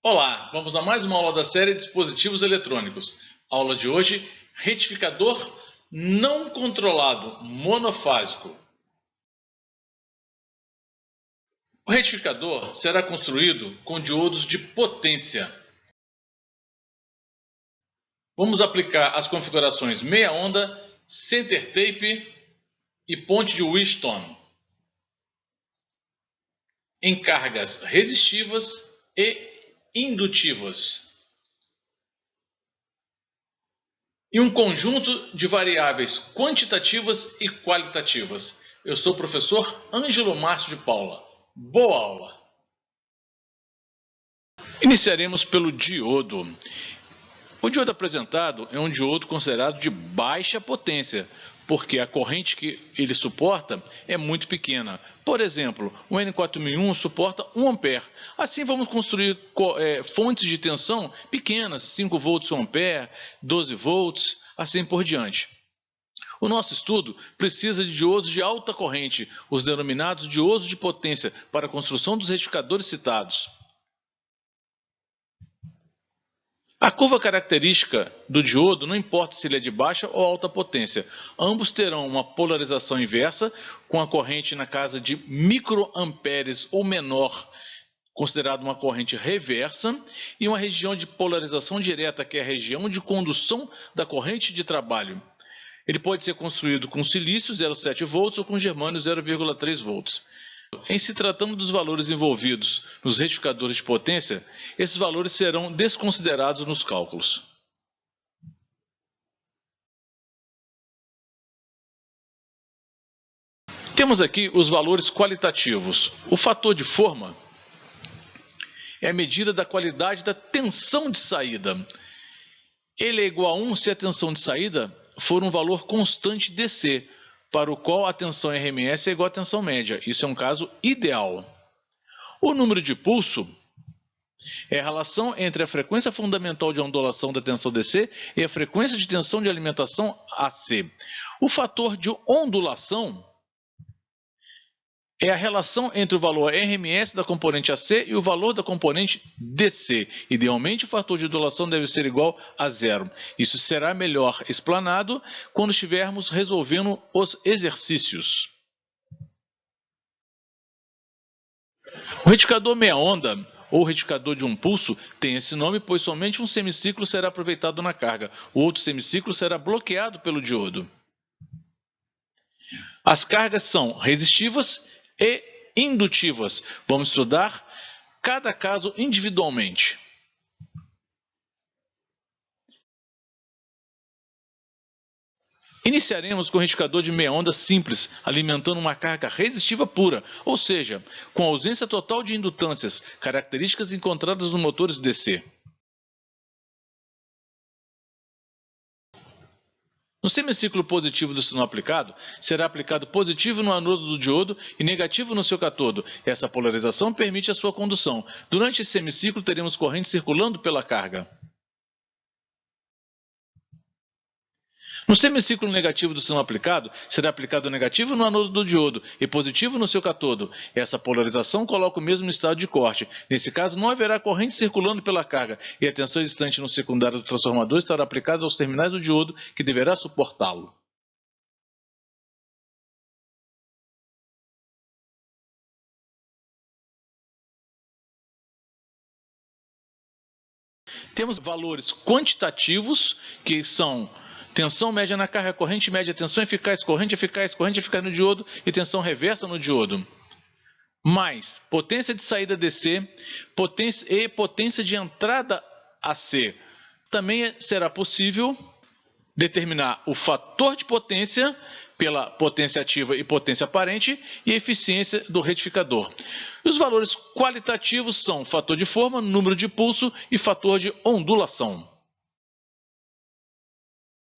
Olá, vamos a mais uma aula da série Dispositivos Eletrônicos. Aula de hoje, retificador não controlado monofásico. O retificador será construído com diodos de potência. Vamos aplicar as configurações meia onda, center tape e ponte de Wheatstone em cargas resistivas e indutivas. E um conjunto de variáveis quantitativas e qualitativas. Eu sou o professor Ângelo Márcio de Paula. Boa aula! Iniciaremos pelo diodo. O diodo apresentado é um diodo considerado de baixa potência, porque a corrente que ele suporta é muito pequena. Por exemplo, o N4001 suporta 1 ampere. Assim vamos construir fontes de tensão pequenas, 5 volts 1 ampere, 12 volts, assim por diante. O nosso estudo precisa de diodos de alta corrente, os denominados diodos de potência, para a construção dos retificadores citados. A curva característica do diodo não importa se ele é de baixa ou alta potência. Ambos terão uma polarização inversa, com a corrente na casa de microamperes ou menor, considerado uma corrente reversa, e uma região de polarização direta, que é a região de condução da corrente de trabalho. Ele pode ser construído com silício 0,7 volts ou com germânio 0,3 volts. Em se tratando dos valores envolvidos nos retificadores de potência, esses valores serão desconsiderados nos cálculos. Temos aqui os valores qualitativos. O fator de forma é a medida da qualidade da tensão de saída. Ele é igual a 1 se a tensão de saída for um valor constante DC, para o qual a tensão RMS é igual à tensão média. Isso é um caso ideal. O número de pulso é a relação entre a frequência fundamental de ondulação da tensão DC e a frequência de tensão de alimentação AC. O fator de ondulação é a relação entre o valor RMS da componente AC e o valor da componente DC. Idealmente, o fator de ondulação deve ser igual a zero. Isso será melhor explanado quando estivermos resolvendo os exercícios. O retificador meia onda, ou retificador de um pulso, tem esse nome pois somente um semiciclo será aproveitado na carga. O outro semiciclo será bloqueado pelo diodo. As cargas são resistivas e indutivas. Vamos estudar cada caso individualmente. Iniciaremos com o retificador de meia onda simples, alimentando uma carga resistiva pura, ou seja, com ausência total de indutâncias, características encontradas nos motores DC. No semiciclo positivo do sinal aplicado, será aplicado positivo no anodo do diodo e negativo no seu cátodo. Essa polarização permite a sua condução. Durante esse semiciclo, teremos corrente circulando pela carga. No semiciclo negativo do sinal aplicado, será aplicado negativo no anodo do diodo e positivo no seu cátodo. Essa polarização coloca o mesmo no estado de corte. Nesse caso, não haverá corrente circulando pela carga e a tensão existente no secundário do transformador estará aplicada aos terminais do diodo, que deverá suportá-lo. Temos valores quantitativos, que são tensão média na carga corrente média, tensão eficaz, corrente eficaz no diodo e tensão reversa no diodo. Mais potência de saída DC e potência de entrada AC. Também será possível determinar o fator de potência pela potência ativa e potência aparente e eficiência do retificador. E os valores qualitativos são fator de forma, número de pulso e fator de ondulação.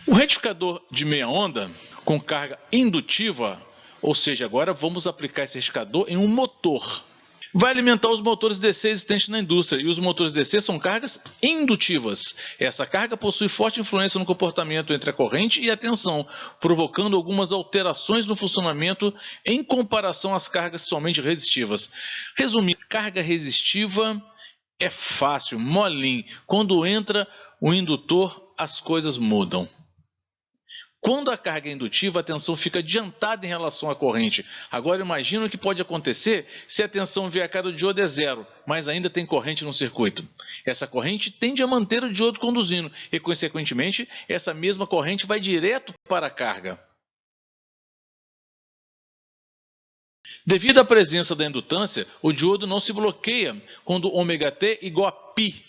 O retificador de meia onda com carga indutiva, ou seja, agora vamos aplicar esse retificador em um motor. Vai alimentar os motores DC existentes na indústria, e os motores DC são cargas indutivas. Essa carga possui forte influência no comportamento entre a corrente e a tensão, provocando algumas alterações no funcionamento em comparação às cargas somente resistivas. Resumindo, carga resistiva É fácil, molinho. Quando entra o indutor, as coisas mudam. Quando a carga é indutiva, a tensão fica adiantada em relação à corrente. Agora imagina o que pode acontecer se a tensão VK do diodo é zero, mas ainda tem corrente no circuito. Essa corrente tende a manter o diodo conduzindo e, consequentemente, essa mesma corrente vai direto para a carga. Devido à presença da indutância, o diodo não se bloqueia quando ômega-t igual a π.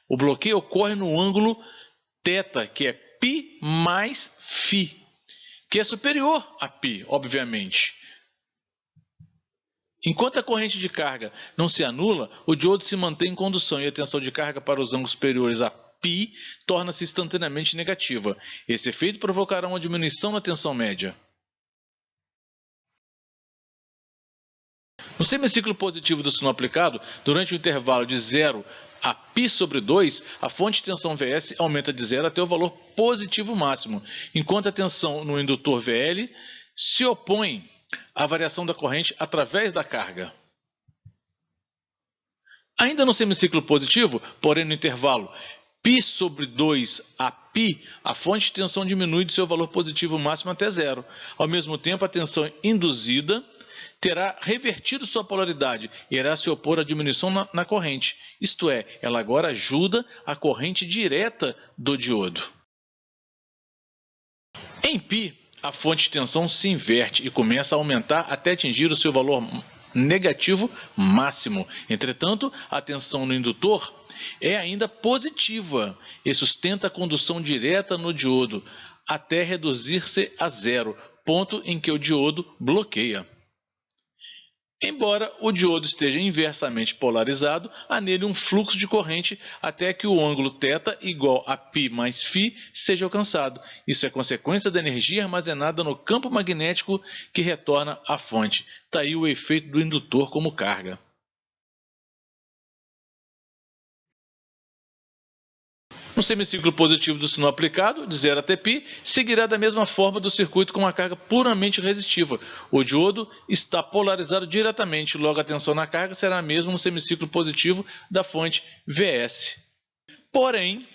O bloqueio ocorre no ângulo θ, que é π mais φ, que é superior a π, obviamente. Enquanto a corrente de carga não se anula, o diodo se mantém em condução e a tensão de carga para os ângulos superiores a π torna-se instantaneamente negativa. Esse efeito provocará uma diminuição na tensão média. No semiciclo positivo do sinal aplicado, durante o intervalo de 0 a π sobre 2, a fonte de tensão Vs aumenta de 0 até o valor positivo máximo, enquanto a tensão no indutor Vl se opõe à variação da corrente através da carga. Ainda no semiciclo positivo, porém no intervalo π sobre 2 a π, a fonte de tensão diminui de seu valor positivo máximo até 0. Ao mesmo tempo, a tensão induzida terá revertido sua polaridade e irá se opor à diminuição na corrente. Isto é, ela agora ajuda a corrente direta do diodo. Em π, a fonte de tensão se inverte e começa a aumentar até atingir o seu valor negativo máximo. Entretanto, a tensão no indutor é ainda positiva e sustenta a condução direta no diodo até reduzir-se a zero, ponto em que o diodo bloqueia. Embora o diodo esteja inversamente polarizado, há nele um fluxo de corrente até que o ângulo θ igual a π mais φ seja alcançado. Isso é consequência da energia armazenada no campo magnético que retorna à fonte. Está aí o efeito do indutor como carga. No semiciclo positivo do sinal aplicado, de 0 até π, seguirá da mesma forma do circuito com uma carga puramente resistiva. O diodo está polarizado diretamente, logo a tensão na carga será a mesma no semiciclo positivo da fonte Vs. Porém,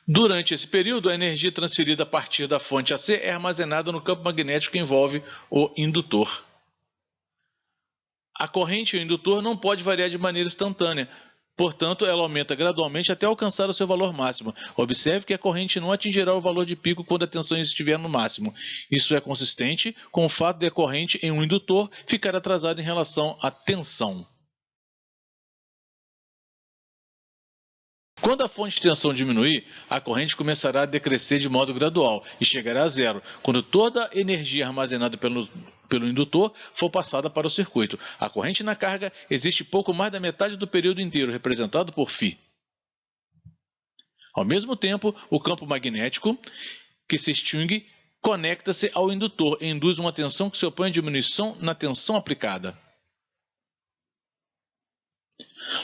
durante esse período, a energia transferida a partir da fonte AC é armazenada no campo magnético que envolve o indutor. A corrente e o indutor não pode variar de maneira instantânea. Portanto, ela aumenta gradualmente até alcançar o seu valor máximo. Observe que a corrente não atingirá o valor de pico quando a tensão estiver no máximo. Isso é consistente com o fato de a corrente em um indutor ficar atrasada em relação à tensão. Quando a fonte de tensão diminuir, a corrente começará a decrescer de modo gradual e chegará a zero, quando toda a energia armazenada pelo indutor for passada para o circuito. A corrente na carga existe pouco mais da metade do período inteiro, representado por φ. Ao mesmo tempo, o campo magnético, que se extingue, conecta-se ao indutor e induz uma tensão que se opõe à diminuição na tensão aplicada.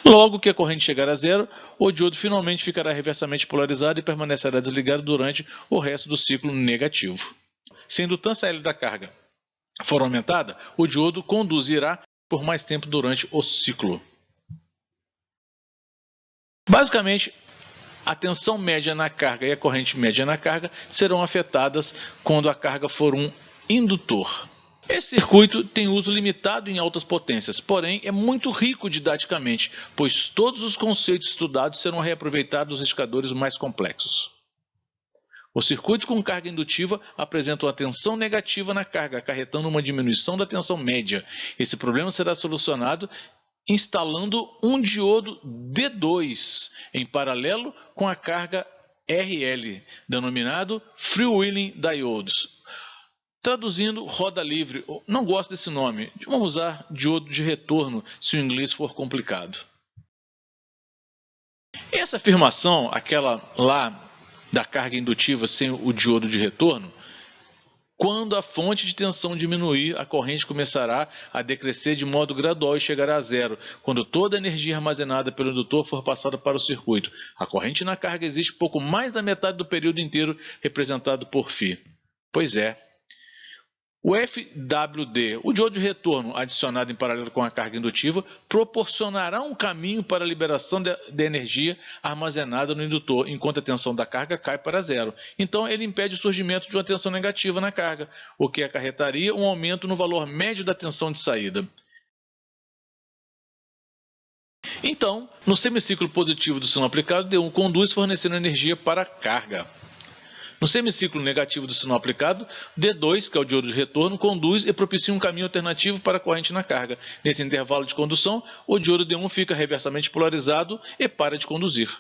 Logo que a corrente chegar a zero, o diodo finalmente ficará reversamente polarizado e permanecerá desligado durante o resto do ciclo negativo. Se a indutância L da carga for aumentada, o diodo conduzirá por mais tempo durante o ciclo. Basicamente, a tensão média na carga e a corrente média na carga serão afetadas quando a carga for um indutor. Esse circuito tem uso limitado em altas potências, porém é muito rico didaticamente, pois todos os conceitos estudados serão reaproveitados nos riscadores mais complexos. O circuito com carga indutiva apresenta uma tensão negativa na carga, acarretando uma diminuição da tensão média. Esse problema será solucionado instalando um diodo D2 em paralelo com a carga RL, denominado Freewheeling Diodes. Traduzindo, roda livre. Não gosto desse nome. Vamos usar diodo de retorno se o inglês for complicado. Essa afirmação, aquela lá da carga indutiva sem o diodo de retorno, quando a fonte de tensão diminuir, a corrente começará a decrescer de modo gradual e chegará a zero, quando toda a energia armazenada pelo indutor for passada para o circuito. A corrente na carga existe pouco mais da metade do período inteiro, representado por φ. Pois é. O FWD, o diodo de retorno adicionado em paralelo com a carga indutiva, proporcionará um caminho para a liberação de energia armazenada no indutor, enquanto a tensão da carga cai para zero. Então, ele impede o surgimento de uma tensão negativa na carga, o que acarretaria um aumento no valor médio da tensão de saída. Então, no semiciclo positivo do sinal aplicado, D1 conduz fornecendo energia para a carga. No semiciclo negativo do sinal aplicado, D2, que é o diodo de retorno, conduz e propicia um caminho alternativo para a corrente na carga. Nesse intervalo de condução, o diodo D1 fica reversamente polarizado e para de conduzir.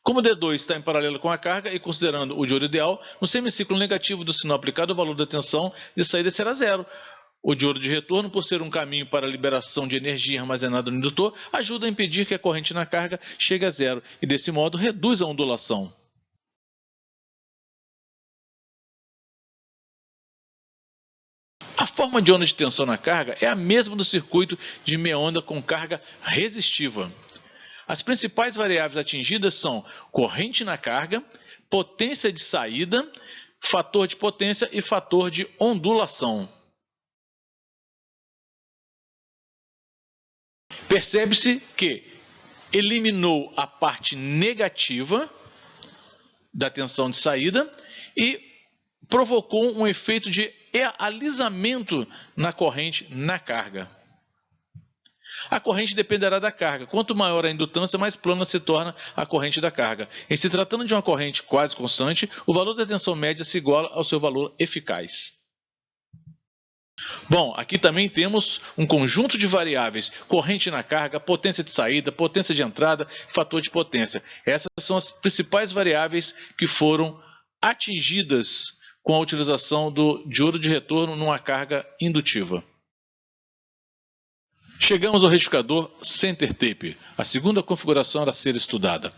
Como D2 está em paralelo com a carga e considerando o diodo ideal, no semiciclo negativo do sinal aplicado, o valor da tensão de saída será zero. O diodo de retorno, por ser um caminho para a liberação de energia armazenada no indutor, ajuda a impedir que a corrente na carga chegue a zero e, desse modo, reduz a ondulação. A forma de onda de tensão na carga é a mesma do circuito de meia onda com carga resistiva. As principais variáveis atingidas são corrente na carga, potência de saída, fator de potência e fator de ondulação. Percebe-se que eliminou a parte negativa da tensão de saída e provocou um efeito de alisamento na corrente na carga. A corrente dependerá da carga. Quanto maior a indutância, mais plana se torna a corrente da carga. Em se tratando de uma corrente quase constante, o valor da tensão média se iguala ao seu valor eficaz. Bom, aqui também temos um conjunto de variáveis: corrente na carga, potência de saída, potência de entrada, fator de potência. Essas são as principais variáveis que foram atingidas com a utilização do diodo de retorno numa carga indutiva. Chegamos ao retificador center tape, a segunda configuração a ser estudada.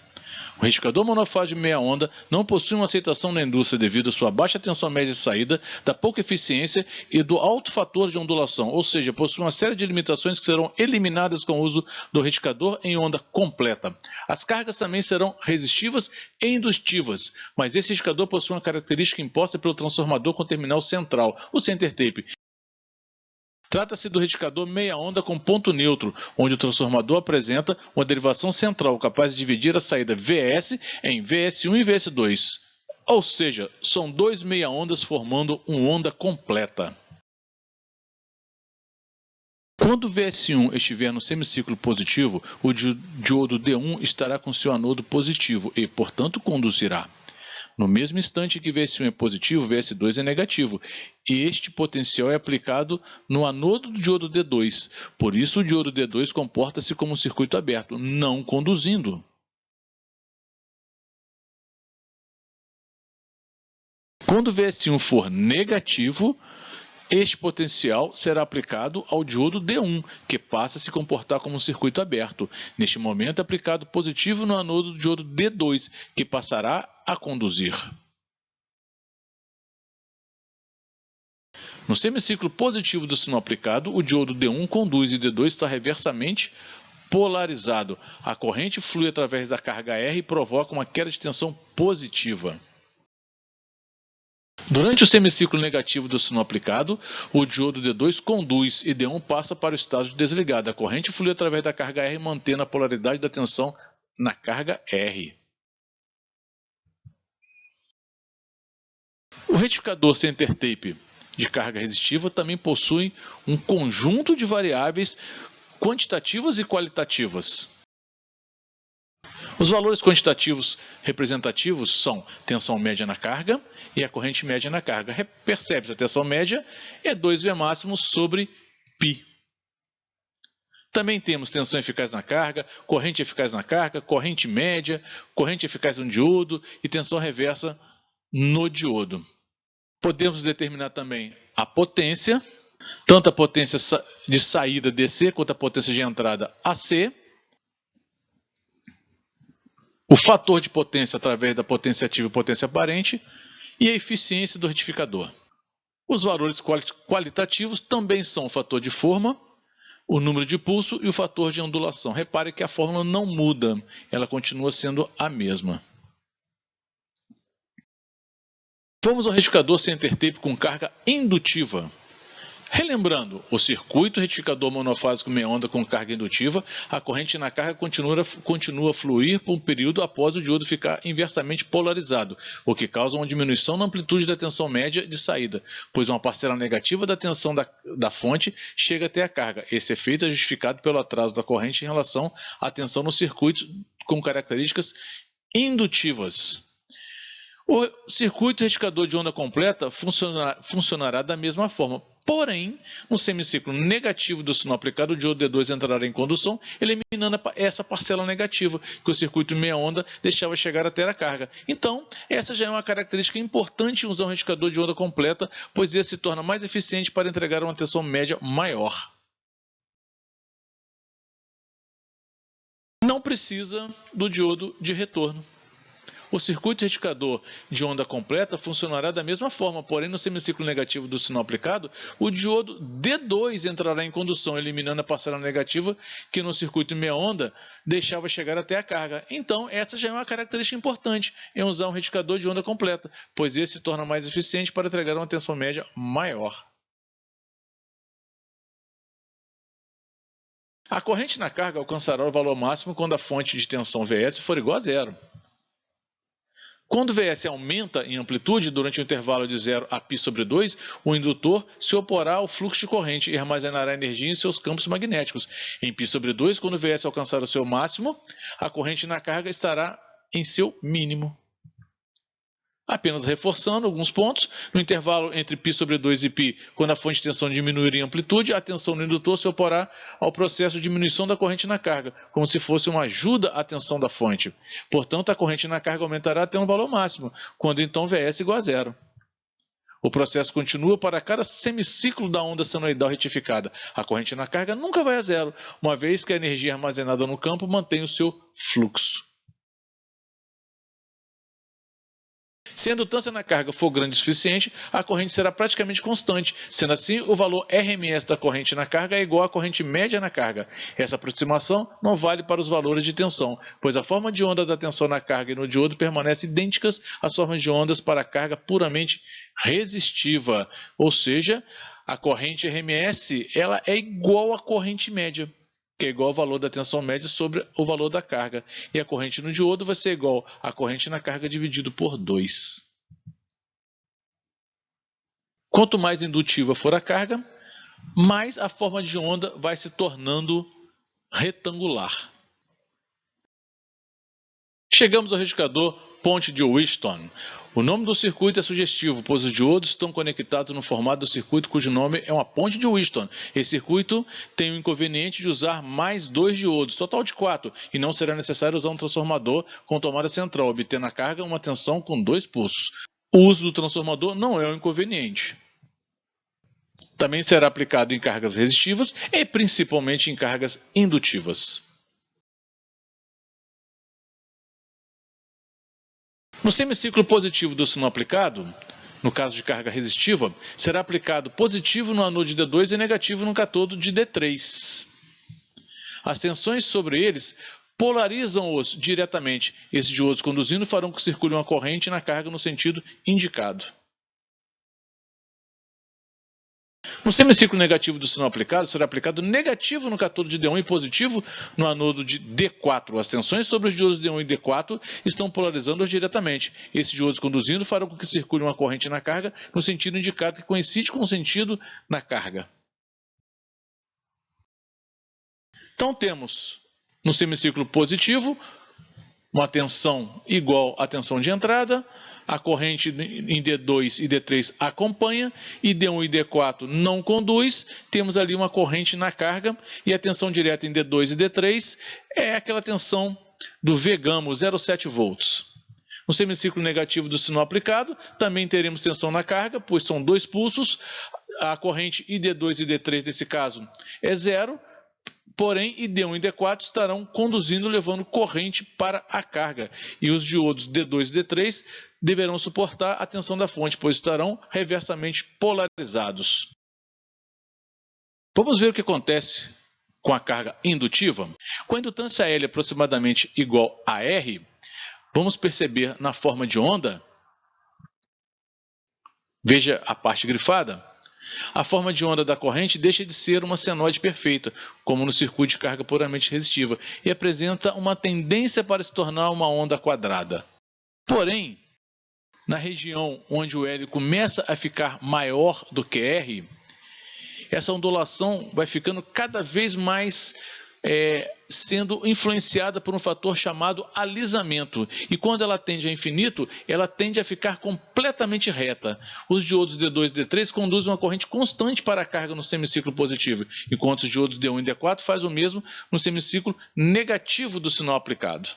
O retificador monofásico de meia onda não possui uma aceitação na indústria devido à sua baixa tensão média de saída, da pouca eficiência e do alto fator de ondulação, ou seja, possui uma série de limitações que serão eliminadas com o uso do retificador em onda completa. As cargas também serão resistivas e indutivas, mas esse retificador possui uma característica imposta pelo transformador com terminal central, o center tape. Trata-se do retificador meia onda com ponto neutro, onde o transformador apresenta uma derivação central capaz de dividir a saída VS em VS1 e VS2. Ou seja, são dois meia ondas formando uma onda completa. Quando o VS1 estiver no semiciclo positivo, o diodo D1 estará com seu anodo positivo e, portanto, conduzirá. No mesmo instante que VS1 é positivo, VS2 é negativo, e este potencial é aplicado no anodo do diodo D2. Por isso, o diodo D2 comporta-se como um circuito aberto, não conduzindo. Quando VS1 for negativo, este potencial será aplicado ao diodo D1, que passa a se comportar como um circuito aberto. Neste momento, é aplicado positivo no anodo do diodo D2, que passará a conduzir. No semiciclo positivo do sinal aplicado, o diodo D1 conduz e D2 está reversamente polarizado. A corrente flui através da carga R e provoca uma queda de tensão positiva. Durante o semiciclo negativo do sinal aplicado, o diodo D2 conduz e D1 passa para o estágio desligado. A corrente flui através da carga R, mantendo a polaridade da tensão na carga R. O retificador center tape de carga resistiva também possui um conjunto de variáveis quantitativas e qualitativas. Os valores quantitativos representativos são tensão média na carga e a corrente média na carga. Percebe-se, a tensão média é 2V máximo sobre π. Também temos tensão eficaz na carga, corrente eficaz na carga, corrente média, corrente eficaz no diodo e tensão reversa no diodo. Podemos determinar também a potência, tanto a potência de saída DC quanto a potência de entrada AC. O fator de potência através da potência ativa e potência aparente e a eficiência do retificador. Os valores qualitativos também são o fator de forma, o número de pulso e o fator de ondulação. Repare que a fórmula não muda, ela continua sendo a mesma. Vamos ao retificador center tape com carga indutiva. Relembrando, o circuito retificador monofásico meia onda com carga indutiva, a corrente na carga continua a fluir por um período após o diodo ficar inversamente polarizado, o que causa uma diminuição na amplitude da tensão média de saída, pois uma parcela negativa da tensão da fonte chega até a carga. Esse efeito é justificado pelo atraso da corrente em relação à tensão no circuito com características indutivas. O circuito retificador de onda completa funcionará da mesma forma, porém, no semiciclo negativo do sinal aplicado, o diodo D2 entrará em condução, eliminando essa parcela negativa que o circuito meia onda deixava chegar até a carga. Então, essa já é uma característica importante em usar um retificador de onda completa, pois esse se torna mais eficiente para entregar uma tensão média maior. Não precisa do diodo de retorno. O circuito retificador de onda completa funcionará da mesma forma, porém no semiciclo negativo do sinal aplicado, o diodo D2 entrará em condução, eliminando a parcela negativa que no circuito meia onda deixava chegar até a carga. Então, essa já é uma característica importante em usar um retificador de onda completa, pois esse se torna mais eficiente para entregar uma tensão média maior. A corrente na carga alcançará o valor máximo quando a fonte de tensão Vs for igual a zero. Quando o Vs aumenta em amplitude durante o intervalo de 0 a π/2, o indutor se oporá ao fluxo de corrente e armazenará energia em seus campos magnéticos. Em π/2, quando o Vs alcançar o seu máximo, a corrente na carga estará em seu mínimo. Apenas reforçando alguns pontos, no intervalo entre π/2 e π, quando a fonte de tensão diminuir em amplitude, a tensão no indutor se oporá ao processo de diminuição da corrente na carga, como se fosse uma ajuda à tensão da fonte. Portanto, a corrente na carga aumentará até um valor máximo, quando então Vs igual a zero. O processo continua para cada semiciclo da onda senoidal retificada. A corrente na carga nunca vai a zero, uma vez que a energia armazenada no campo mantém o seu fluxo. Se a indutância na carga for grande o suficiente, a corrente será praticamente constante. Sendo assim, o valor RMS da corrente na carga é igual à corrente média na carga. Essa aproximação não vale para os valores de tensão, pois a forma de onda da tensão na carga e no diodo permanecem idênticas às formas de ondas para a carga puramente resistiva. Ou seja, a corrente RMS ela é igual à corrente média, que é igual ao valor da tensão média sobre o valor da carga. E a corrente no diodo vai ser igual à corrente na carga dividido por 2. Quanto mais indutiva for a carga, mais a forma de onda vai se tornando retangular. Chegamos ao retificador ponte de Wheatstone. O nome do circuito é sugestivo, pois os diodos estão conectados no formato do circuito cujo nome é uma ponte de Wheatstone. Esse circuito tem o inconveniente de usar mais 2 diodos, total de 4, e não será necessário usar um transformador com tomada central, obtendo a carga uma tensão com 2 pulsos. O uso do transformador não é um inconveniente. Também será aplicado em cargas resistivas e principalmente em cargas indutivas. No semiciclo positivo do sinal aplicado, no caso de carga resistiva, será aplicado positivo no anodo de D2 e negativo no cátodo de D3. As tensões sobre eles polarizam-os diretamente. Esses diodos conduzindo farão que circule uma corrente na carga no sentido indicado. No semiciclo negativo do sinal aplicado, será aplicado negativo no cátodo de D1 e positivo no anodo de D4. As tensões sobre os diodos D1 e D4 estão polarizando-os diretamente. Esses diodos conduzindo farão com que circule uma corrente na carga no sentido indicado, que coincide com o sentido na carga. Então temos no semiciclo positivo uma tensão igual à tensão de entrada, a corrente em D2 e D3 acompanha, e D1 e D4 não conduz, temos ali uma corrente na carga, e a tensão direta em D2 e D3 é aquela tensão do V-gamo, 0,7 volts. No semiciclo negativo do sinal aplicado, também teremos tensão na carga, pois são 2 pulsos, a corrente ID2 e D3 nesse caso é 0, porém, ID1 e D4 estarão conduzindo, levando corrente para a carga. E os diodos D2 e D3 deverão suportar a tensão da fonte, pois estarão reversamente polarizados. Vamos ver o que acontece com a carga indutiva. Com a indutância L aproximadamente igual a R, vamos perceber na forma de onda Veja a parte grifada. A forma de onda da corrente deixa de ser uma senoide perfeita, como no circuito de carga puramente resistiva, e apresenta uma tendência para se tornar uma onda quadrada. Porém, na região onde o L começa a ficar maior do que R, essa ondulação vai ficando cada vez mais sendo influenciada por um fator chamado alisamento. E quando ela tende a infinito, ela tende a ficar completamente reta. Os diodos D2 e D3 conduzem uma corrente constante para a carga no semiciclo positivo, enquanto os diodos D1 e D4 fazem o mesmo no semiciclo negativo do sinal aplicado.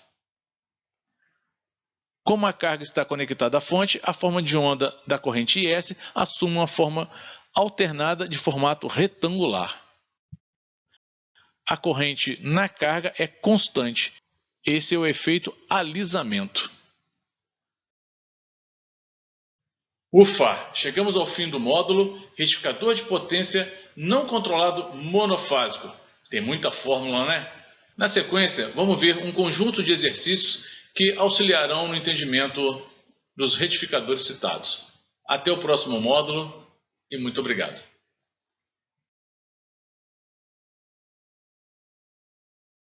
Como a carga está conectada à fonte, a forma de onda da corrente IS assume uma forma alternada de formato retangular. A corrente na carga é constante. Esse é o efeito alisamento. Ufa! Chegamos ao fim do módulo retificador de potência não controlado monofásico. Tem muita fórmula, né? Na sequência, vamos ver um conjunto de exercícios que auxiliarão no entendimento dos retificadores citados. Até o próximo módulo e muito obrigado.